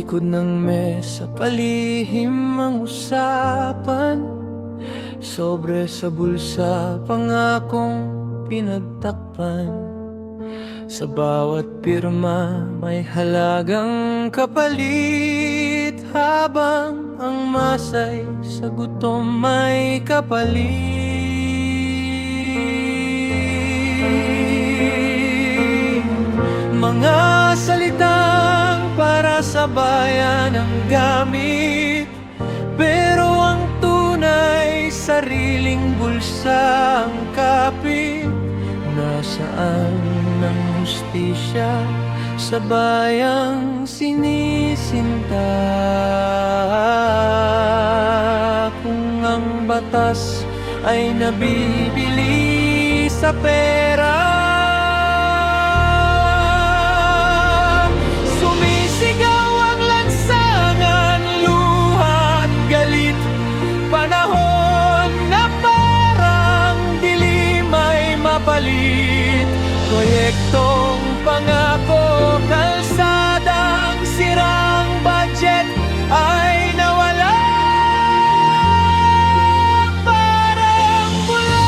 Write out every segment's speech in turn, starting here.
likod ng mesa, palihim ang usapan. Sobre sa bulsa, pangakong pinagtakpan. Sa bawat pirma, may halagang kapalit. Habang ang masay sa gutom may kapalit. Mga salitang para sa bayan ang gamit, pero ang tunay sariling bulsa ang kapit. Nasaan ang hustisya sa bayang sinisinta? Kung ang batas ay nabibili sa pera, sumisigaw ang lansangan, luha at galit. Panahon na parang dilim ay mapalit. Proyektong pangako, kalsadang sirang budget ay nawala. Parang mula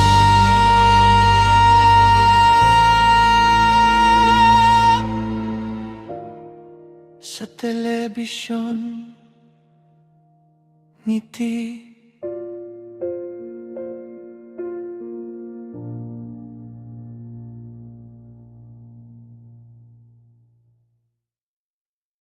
sa telebisyon, ngiti